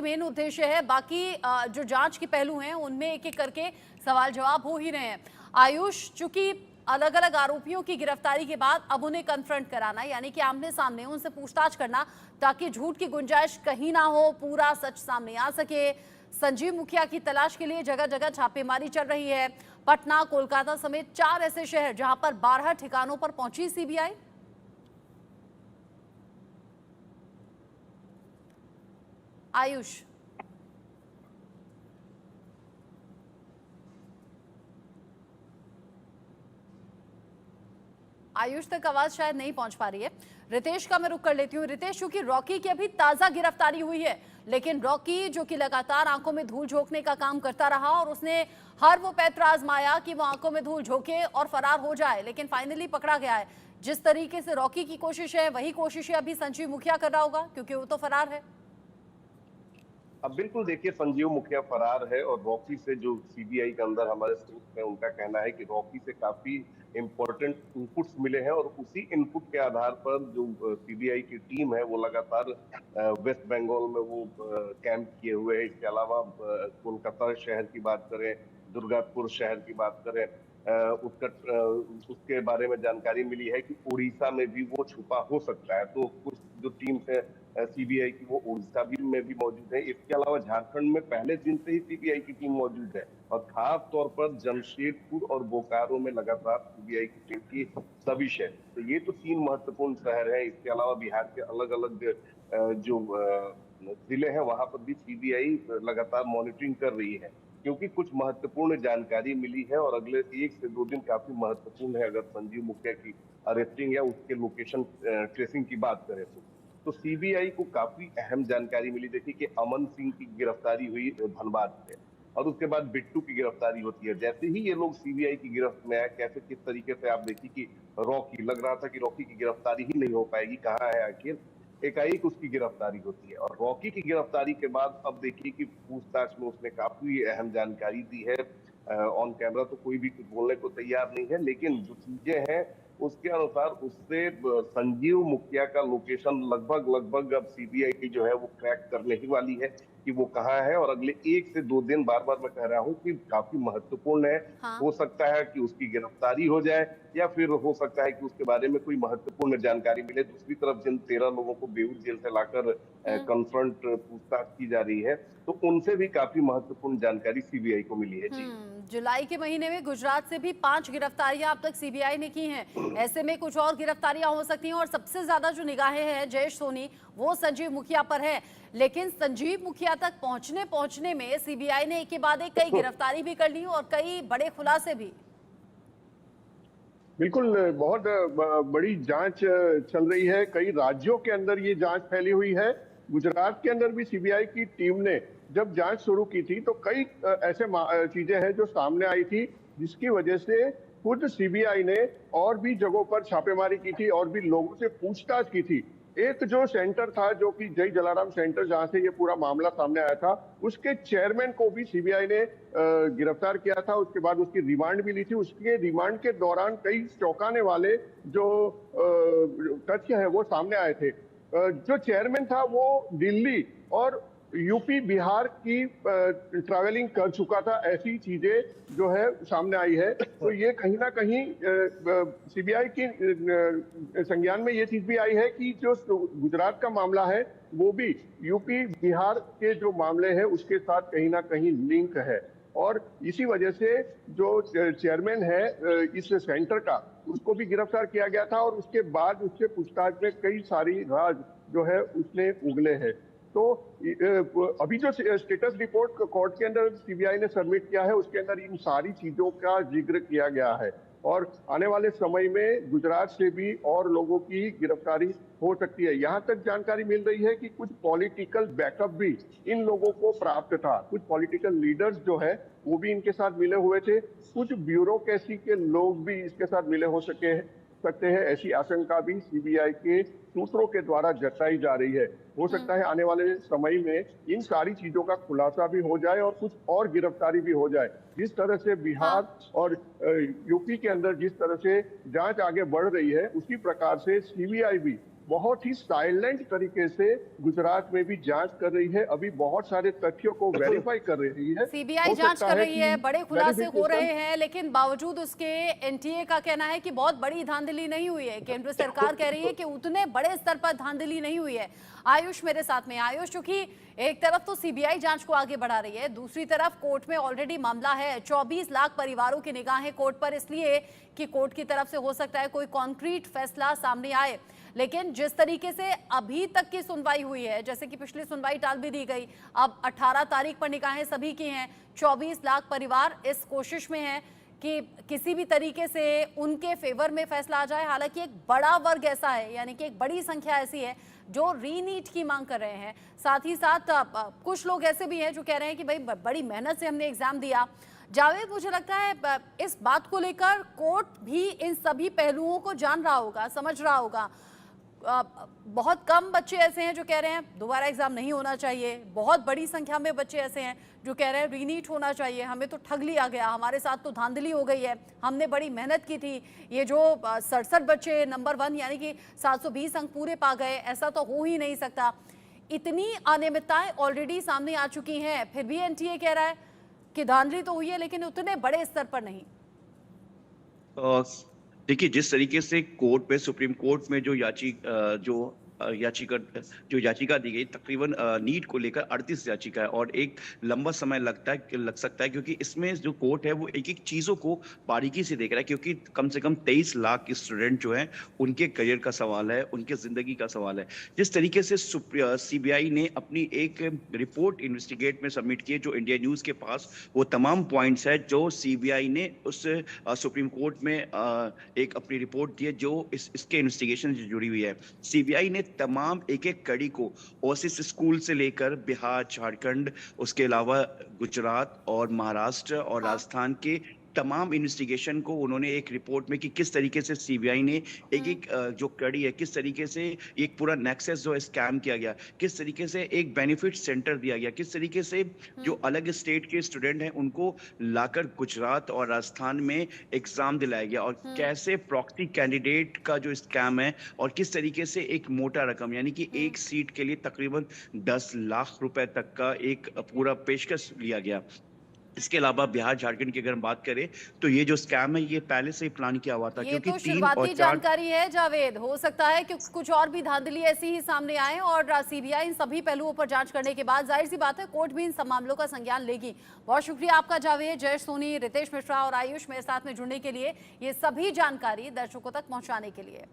Main उद्देश्य है। बाकी जो जांच के पहलू हैं उनमें एक एक करके सवाल जवाब हो ही रहे हैं। आयुष, चूंकि अलग अलग आरोपियों की गिरफ्तारी के बाद अब उन्हें कन्फ्रंट कराना, यानी कि आमने सामने उनसे पूछताछ करना, ताकि झूठ की गुंजाइश कहीं ना हो, पूरा सच सामने आ सके। संजीव मुखिया की तलाश के लिए जगह जगह छापेमारी चल रही है। पटना, कोलकाता समेत 4 ऐसे शहर जहां पर 12 ठिकानों पर पहुंची सीबीआई। आयुष आयुष तक आवाज शायद नहीं पहुंच पा रही है। रितेश का मैं रुख कर लेती हूँ। रितेश, क्योंकि रॉकी की अभी ताजा गिरफ्तारी हुई है, लेकिन रॉकी जो कि लगातार आंखों में धूल झोंकने का काम करता रहा और उसने हर वो पैंतरा आजमाया कि वो आंखों में धूल झोंके और फरार हो जाए, लेकिन फाइनली पकड़ा गया है। जिस तरीके से रॉकी की कोशिश है, वही कोशिशें अभी संजीव मुखिया कर रहा होगा, क्योंकि वो तो फरार है। अब बिल्कुल देखिए, संजीव मुखिया फरार है और रॉकी से जो सीबीआई के अंदर हमारे स्रोत है उनका कहना है कि रॉकी से काफी इंपॉर्टेंट इनपुट्स मिले हैं और उसी इनपुट के आधार पर जो सीबीआई की टीम है वो लगातार वेस्ट बंगाल में वो कैंप किए हुए है। इसके अलावा कोलकाता शहर की बात करें, दुर्गापुर शहर की बात करें, उसके बारे में जानकारी मिली है कि उड़ीसा में भी वो छुपा हो सकता है। तो कुछ जो टीम है सीबीआई की वो उड़ीसा में भी मौजूद है। इसके अलावा झारखंड में पहले दिन से ही सीबीआई की टीम मौजूद है और खास तौर पर जमशेदपुर और बोकारो में लगातार सीबीआई की टीम की दबिश है। तो ये तो 3 महत्वपूर्ण शहर है। इसके अलावा बिहार के अलग अलग जो जिले हैं वहां पर भी सीबीआई लगातार मॉनिटरिंग कर रही है, क्योंकि कुछ महत्वपूर्ण जानकारी मिली है और अगले 1 से 2 दिन काफी महत्वपूर्ण है। अगर संजीव मुखिया की अरेस्टिंग या उसके लोकेशन ट्रेसिंग की बात करें तो सीबीआई को काफी अहम जानकारी मिली। देखिए कि अमन सिंह की गिरफ्तारी हुई धनबाद से और उसके बाद बिट्टू की गिरफ्तारी होती है। जैसे ही ये लोग सीबीआई की गिरफ्त में आए, कैसे किस तरीके से आप देखिए कि रॉकी, लग रहा था कि रॉकी की गिरफ्तारी ही नहीं हो पाएगी, कहाँ है आखिर, एकाएक उसकी गिरफ्तारी होती है। और रॉकी की गिरफ्तारी के बाद अब देखिए कि पूछताछ में उसने काफी अहम जानकारी दी है। ऑन कैमरा तो कोई भी कुछ बोलने को तैयार नहीं है, लेकिन जो चीजें हैं उसके अनुसार उससे संजीव मुखिया का लोकेशन लगभग लगभग अब सीबीआई की जो है वो क्रैक करने ही वाली है कि वो कहाँ है। और अगले 1 से 2 दिन, बार बार मैं कह रहा हूँ कि काफी महत्वपूर्ण है। हाँ। हो सकता है कि उसकी गिरफ्तारी हो जाए या फिर हो सकता है कि उसके बारे में कोई महत्वपूर्ण जानकारी मिले। दूसरी तरफ जिन 13 लोगों को बेऊर जेल से लाकर कन्फ्रंट पूछताछ की जा रही है, तो उनसे भी काफी महत्वपूर्ण जानकारी सीबीआई को मिली है। जी जुलाई के महीने में गुजरात से भी 5 गिरफ्तारियां अब तक सीबीआई ने की हैं। ऐसे में कुछ और गिरफ्तारियां हो सकती हैं और सबसे ज्यादा जो निगाहें हैं जयेश सोनी, वो संजीव मुखिया पर है। लेकिन संजीव मुखिया तक पहुंचने में सीबीआई ने एक के बाद एक कई गिरफ्तारी भी कर ली और कई बड़े खुलासे भी। बिल्कुल, बहुत बड़ी जांच चल रही है। कई राज्यों के अंदर ये जांच फैली हुई है। गुजरात के अंदर भी सीबीआई की टीम ने जब जांच शुरू की थी तो कई ऐसे चीजें हैं जो सामने आई थी, जिसकी वजह से खुद सीबीआई ने और भी जगहों पर छापेमारी की थी और भी लोगों से पूछताछ की थी। एक जो सेंटर था, जो कि जय जलाराम सेंटर, जहां से ये पूरा मामला सामने आया था, उसके चेयरमैन को भी सीबीआई ने गिरफ्तार किया था। उसके बाद उसकी रिमांड भी ली थी। उसके रिमांड के दौरान कई चौंकाने वाले जो तथ्य है वो सामने आए थे। जो चेयरमैन था वो दिल्ली और यूपी, बिहार की ट्रैवलिंग कर चुका था। ऐसी चीजें जो है सामने आई है, तो ये कहीं ना कहीं सीबीआई की संज्ञान में ये चीज भी आई है कि जो गुजरात का मामला है वो भी यूपी, बिहार के जो मामले हैं उसके साथ कहीं ना कहीं लिंक है। और इसी वजह से जो चेयरमैन है इस सेंटर का, उसको भी गिरफ्तार किया गया था और उसके बाद उससे पूछताछ में कई सारी राज जो है उसने उगले हैं। तो अभी जो स्टेटस रिपोर्ट कोर्ट के अंदर सीबीआई ने सबमिट किया है, उसके अंदर इन सारी चीजों का जिक्र किया गया है और आने वाले समय में गुजरात से भी और लोगों की गिरफ्तारी हो सकती है। यहाँ तक जानकारी मिल रही है कि कुछ पॉलिटिकल बैकअप भी इन लोगों को प्राप्त था। कुछ पॉलिटिकल लीडर्स जो है वो भी इनके साथ मिले हुए थे। कुछ ब्यूरोक्रेसी के लोग भी इसके साथ मिले हो सकते हैं। ऐसी आशंका भी सीबीआई के सूत्रों के द्वारा जताई जा रही है। हो सकता है आने वाले समय में इन सारी चीजों का खुलासा भी हो जाए और कुछ और गिरफ्तारी भी हो जाए। जिस तरह से बिहार और यूपी के अंदर जिस तरह से जांच आगे बढ़ रही है, उसी प्रकार से सीबीआई भी बहुत ही साइलेंट तरीके से गुजरात में भी जांच कर रही है, अभी बहुत सारे तथ्यों को वेरीफाई कर रही है। सीबीआई हो जांच सकता कर रही कि है, बड़े खुलासे हो verification- रहे हैं, लेकिन बावजूद उसके एनटीए का कहना है कि बहुत बड़ी धांधली नहीं हुई है। केंद्र सरकार कह रही है कि उतने बड़े स्तर पर धांधली नहीं हुई है। आयुष मेरे साथ में। आयुष, चूंकि एक तरफ तो सीबीआई जांच को आगे बढ़ा रही है, दूसरी तरफ कोर्ट में ऑलरेडी मामला है। 24 लाख परिवारों की निगाहें कोर्ट पर, इसलिए कि कोर्ट की तरफ से हो सकता है कोई कॉन्क्रीट फैसला सामने आए। लेकिन जिस तरीके से अभी तक की सुनवाई हुई है, जैसे कि पिछली सुनवाई टाल भी दी गई, अब 18 तारीख पर निगाहें सभी की हैं। 24 लाख परिवार इस कोशिश में हैं कि किसी भी तरीके से उनके फेवर में फैसला आ जाए। हालांकि एक बड़ा वर्ग ऐसा है, यानी कि एक बड़ी संख्या ऐसी है जो रीनीट की मांग कर रहे हैं। साथ ही साथ कुछ लोग ऐसे भी हैं जो कह रहे हैं कि भाई बड़ी मेहनत से हमने एग्जाम दिया। जावेद, मुझे लगता है इस बात को लेकर कोर्ट भी इन सभी पहलुओं को जान रहा होगा, समझ रहा होगा। बहुत कम बच्चे ऐसे हैं जो कह रहे हैं दोबारा एग्जाम नहीं होना चाहिए, बहुत बड़ी संख्या में बच्चे ऐसे हैं जो कह रहे हैं रीनीट होना चाहिए, हमें तो ठग लिया गया, हमारे साथ तो धांधली हो गई है, हमने बड़ी मेहनत की थी। ये जो 67 बच्चे नंबर 1 यानी कि 720 अंक पूरे पा गए, ऐसा तो हो ही नहीं सकता। इतनी अनियमितताएं ऑलरेडी सामने आ चुकी हैं, फिर भी एनटीए कह रहा है कि धांधली तो हुई है लेकिन उतने बड़े स्तर पर नहीं। देखिए, जिस तरीके से कोर्ट में, सुप्रीम कोर्ट में जो याचिका दी गई, तकरीबन नीट को लेकर 38 याचिका है और एक लंबा समय लग सकता है, क्योंकि इसमें जो कोर्ट है वो एक एक चीजों को बारीकी से देख रहा है, क्योंकि कम से कम 23 लाख स्टूडेंट जो हैं उनके करियर का सवाल है, उनके जिंदगी का सवाल है। जिस तरीके से सीबीआई ने अपनी एक रिपोर्ट इन्वेस्टिगेट में सबमिट की है, जो इंडिया न्यूज के पास वो तमाम पॉइंट्स है जो सीबीआई ने उस सुप्रीम कोर्ट में एक अपनी रिपोर्ट दी है जो इसके इन्वेस्टिगेशन से जुड़ी हुई है। सीबीआई ने तमाम एक एक कड़ी को, ओसिस स्कूल से लेकर बिहार, झारखंड, उसके अलावा गुजरात और महाराष्ट्र और राजस्थान के तमाम इन्वेस्टिगेशन को उन्होंने एक रिपोर्ट में कि किस तरीके से सीबीआई ने एक एक जो कड़ी है, किस तरीके से एक पूरा नेक्सस जो स्कैम किया गया, किस तरीके से एक बेनिफिट सेंटर दिया गया, किस तरीके से जो अलग स्टेट के स्टूडेंट हैं उनको लाकर गुजरात और राजस्थान में एग्जाम दिलाया गया, और कैसे प्रॉक्सी कैंडिडेट का जो स्कैम है और किस तरीके से एक मोटा रकम, यानी कि एक सीट के लिए तकरीबन 10 लाख रुपए तक का एक पूरा पेशकश लिया गया। इसके अलावा बिहार, झारखंड की अगर हम बात करें तो ये जो स्कैम है ये पहले से ही प्लान किया हुआ था, ये क्योंकि तो 3 और शुरुआती 4 जानकारी है जावेद, हो सकता है कि कुछ और भी धांधली ऐसी ही सामने आए और सीबीआई इन सभी पहलुओं पर जांच करने के बाद जाहिर सी बात है कोर्ट भी इन सब मामलों का संज्ञान लेगी। बहुत शुक्रिया आपका जावेद, जयेश सोनी, रितेश मिश्रा और आयुष मेरे साथ में जुड़ने के लिए, ये सभी जानकारी दर्शकों तक पहुंचाने के लिए।